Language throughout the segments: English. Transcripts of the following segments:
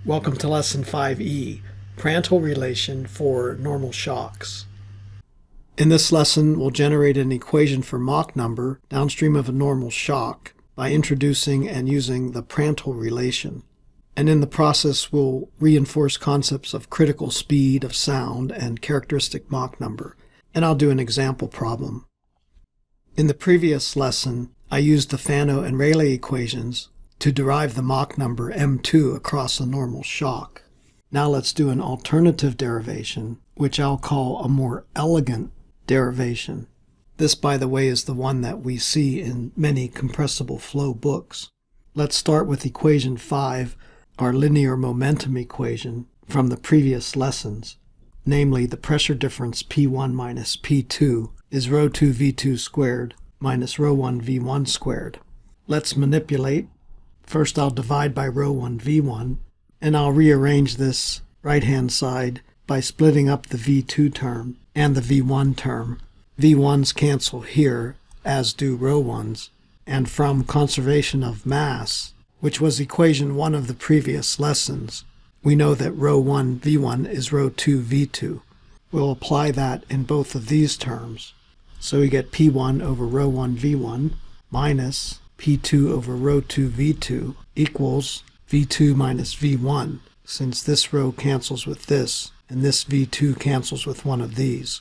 Welcome to Lesson 5e, Prandtl relation for normal shocks. In this lesson, we'll generate an equation for Mach number downstream of a normal shock by introducing and using the Prandtl relation. And in the process, we'll reinforce concepts of critical speed of sound and characteristic Mach number. And I'll do an example problem. In the previous lesson, I used the Fano and Rayleigh equations to derive the Mach number m2 across a normal shock. Now let's do an alternative derivation, which I'll call a more elegant derivation. This, by the way, is the one that we see in many compressible flow books. Let's start with equation 5, our linear momentum equation from the previous lessons. Namely, the pressure difference P1 minus P2 is rho 2 V2 squared minus rho 1 V1 squared. Let's manipulate. First, I'll divide by rho 1 V1, and I'll rearrange this right-hand side by splitting up the V2 term and the V1 term. V1s cancel here, as do rho 1s, and from conservation of mass, which was equation 1 of the previous lessons, we know that rho 1 V1 is rho 2 V2. We'll apply that in both of these terms. So we get P1 over rho 1 V1 minus P2 over rho 2 V2 equals V2 minus V1, since this rho cancels with this, and this V2 cancels with one of these.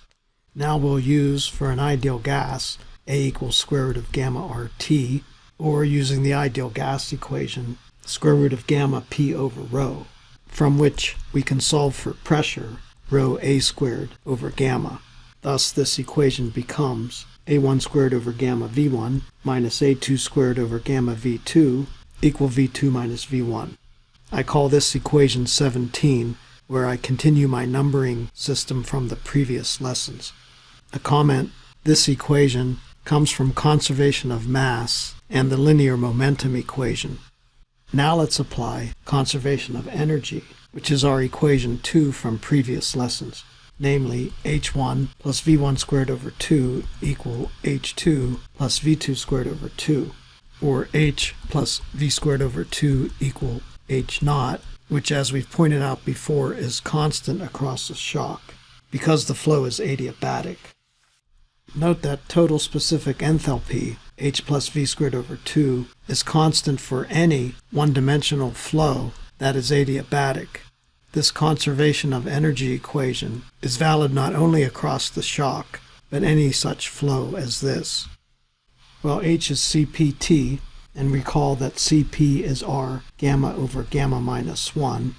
Now we'll use, for an ideal gas, A equals square root of gamma RT, or using the ideal gas equation, square root of gamma P over rho, from which we can solve for pressure, rho A squared over gamma. Thus this equation becomes A1 squared over gamma V1 minus A2 squared over gamma V2 equal V2 minus V1. I call this equation 17, where I continue my numbering system from the previous lessons. A comment: this equation comes from conservation of mass and the linear momentum equation. Now let's apply conservation of energy, which is our equation 2 from previous lessons. Namely, H1 plus V1 squared over 2 equal H2 plus V2 squared over 2, or H plus V squared over 2 equal H naught, which, as we've pointed out before, is constant across the shock, because the flow is adiabatic. Note that total specific enthalpy, H plus V squared over 2, is constant for any one-dimensional flow that is adiabatic. This conservation of energy equation is valid not only across the shock, but any such flow as this. Well, H is CPT, and recall that CP is R gamma over gamma minus 1.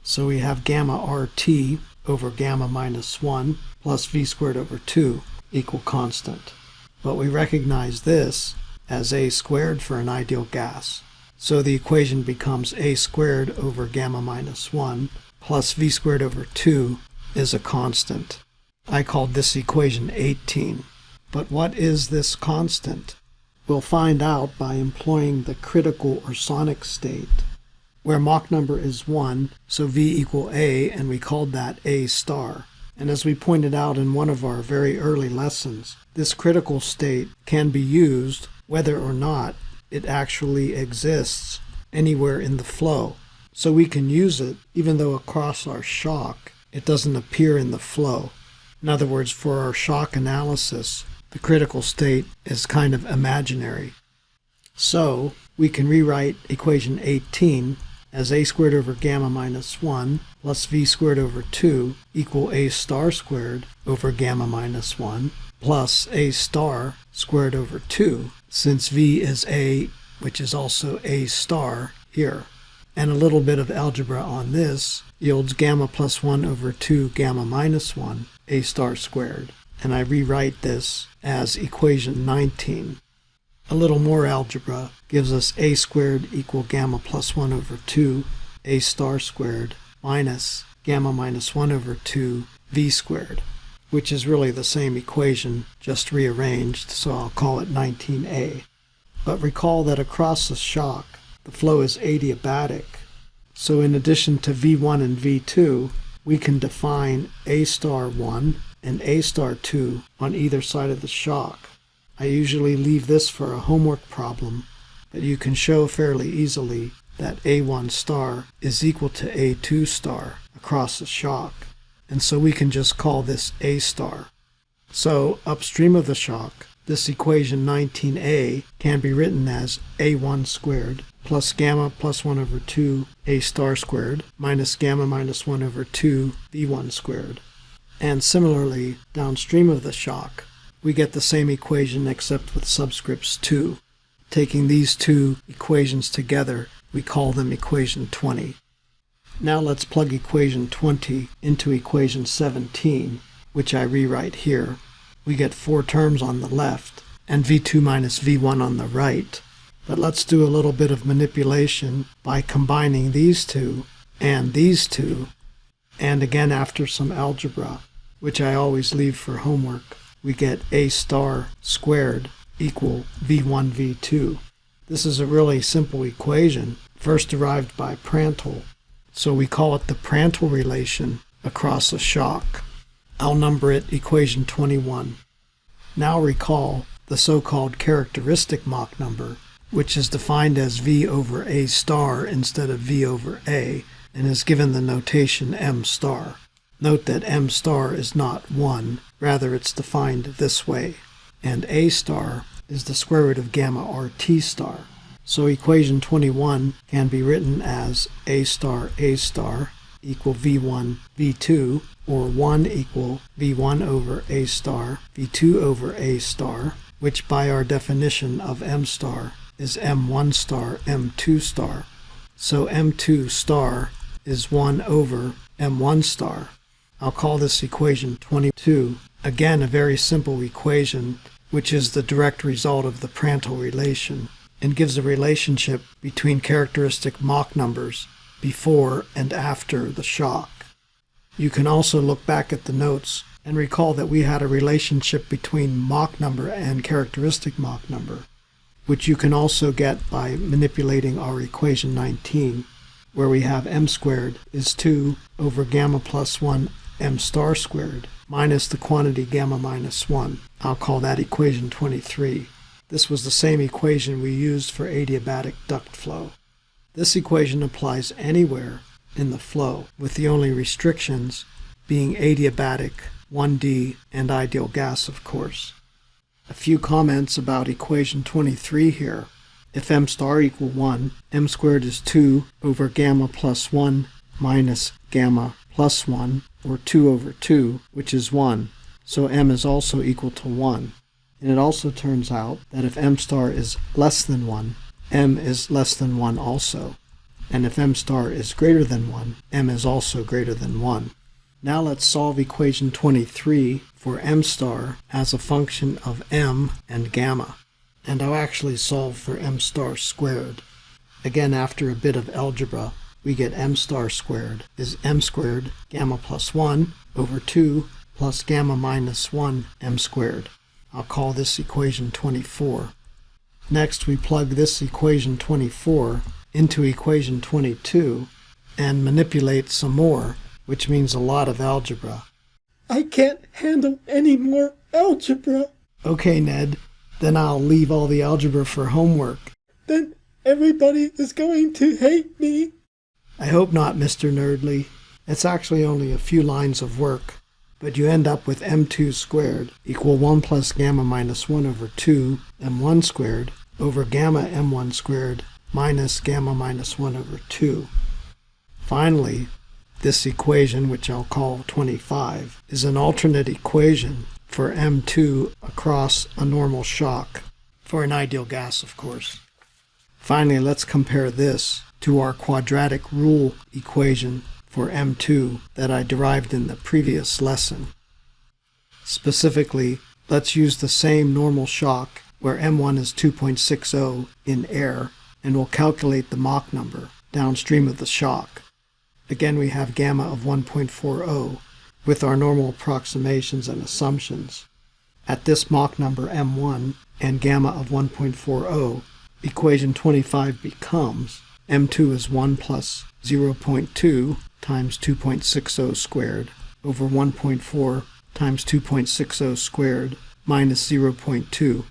So we have gamma RT over gamma minus 1 plus V squared over 2 equal constant. But we recognize this as A squared for an ideal gas. So the equation becomes A squared over gamma minus 1 plus V squared over 2 is a constant. I called this equation 18. But what is this constant? We'll find out by employing the critical or sonic state, where Mach number is 1, so V equal A, and we called that A star. And as we pointed out in one of our very early lessons, this critical state can be used whether or not it actually exists anywhere in the flow. So we can use it even though across our shock it doesn't appear in the flow. In other words, for our shock analysis, the critical state is kind of imaginary. So we can rewrite equation 18 as A squared over gamma minus 1 plus V squared over 2 equal A star squared over gamma minus 1 plus A star squared over 2, since V is A, which is also A star here. And a little bit of algebra on this yields gamma plus 1 over 2 gamma minus 1 A star squared. And I rewrite this as equation 19. A little more algebra gives us A squared equal gamma plus 1 over 2 A star squared minus gamma minus 1 over 2 V squared, which is really the same equation, just rearranged, so I'll call it 19A. But recall that across the shock, the flow is adiabatic. So in addition to V1 and V2, we can define A star 1 and A star 2 on either side of the shock. I usually leave this for a homework problem that you can show fairly easily that A1 star is equal to A2 star across the shock, and so we can just call this A star. So upstream of the shock, this equation 19a can be written as A1 squared plus gamma plus 1 over 2 A star squared minus gamma minus 1 over 2 V1 squared. And similarly, downstream of the shock, we get the same equation except with subscripts 2. Taking these two equations together, we call them equation 20. Now let's plug equation 20 into equation 17, which I rewrite here. We get 4 terms on the left and V2 minus V1 on the right. But let's do a little bit of manipulation by combining these two, and again after some algebra, which I always leave for homework, we get A star squared equal V1 V2. This is a really simple equation, first derived by Prandtl, so we call it the Prandtl relation across a shock. I'll number it equation 21. Now recall the so-called characteristic Mach number, which is defined as V over A star instead of V over A, and is given the notation M star. Note that M star is not 1, rather it's defined this way, and A star is the square root of gamma RT star. So equation 21 can be written as A star equal V1 V2, or 1 equal V1 over A star V2 over A star, which by our definition of M star is M1 star M2 star. So M2 star is 1 over M1 star. I'll call this equation 22. Again, a very simple equation, which is the direct result of the Prandtl relation, and gives a relationship between characteristic Mach numbers before and after the shock. You can also look back at the notes and recall that we had a relationship between Mach number and characteristic Mach number, which you can also get by manipulating our equation 19, where we have m squared is 2 over gamma plus 1 m star squared minus the quantity gamma minus 1. I'll call that equation 23. This was the same equation we used for adiabatic duct flow. This equation applies anywhere in the flow, with the only restrictions being adiabatic, 1D, and ideal gas, of course. A few comments about equation 23 here. If m star equal 1, m squared is 2 over gamma plus 1 minus gamma plus 1, or 2 over 2, which is 1. So m is also equal to 1. And it also turns out that if m star is less than 1, m is less than 1 also. And if m star is greater than 1, m is also greater than 1. Now let's solve equation 23 for m star as a function of m and gamma. And I'll actually solve for m star squared. Again, after a bit of algebra, we get m star squared is m squared gamma plus 1 over 2 plus gamma minus 1 m squared. I'll call this equation 24. Next, we plug this equation 24 into equation 22 and manipulate some more, which means a lot of algebra. I can't handle any more algebra. Okay, Ned, then I'll leave all the algebra for homework. Then everybody is going to hate me. I hope not, Mr. Nerdly. It's actually only a few lines of work, but you end up with m2 squared equal 1 plus gamma minus 1 over 2 m1 squared over gamma m1 squared minus gamma minus 1 over 2. Finally, this equation, which I'll call 25, is an alternate equation for m2 across a normal shock, for an ideal gas, of course. Finally, let's compare this to our quadratic rule equation for m2 that I derived in the previous lesson. Specifically, let's use the same normal shock where m1 is 2.60 in air, and we'll calculate the Mach number downstream of the shock. Again, we have gamma of 1.40 with our normal approximations and assumptions. At this Mach number m1 and gamma of 1.40, equation 25 becomes m2 is 1 plus 0.2 times 2.60 squared over 1.4 times 2.60 squared minus 0.2,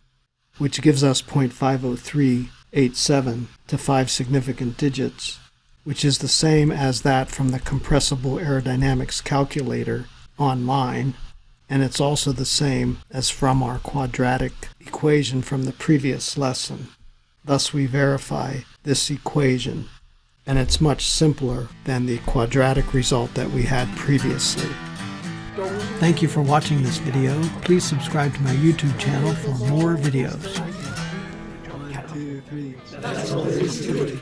which gives us 0.503 0.87 to 5 significant digits, which is the same as that from the compressible aerodynamics calculator online, and it's also the same as from our quadratic equation from the previous lesson. Thus we verify this equation, and it's much simpler than the quadratic result that we had previously. Thank you for watching this video. Please subscribe to my YouTube channel for more videos. 1, 2, 3.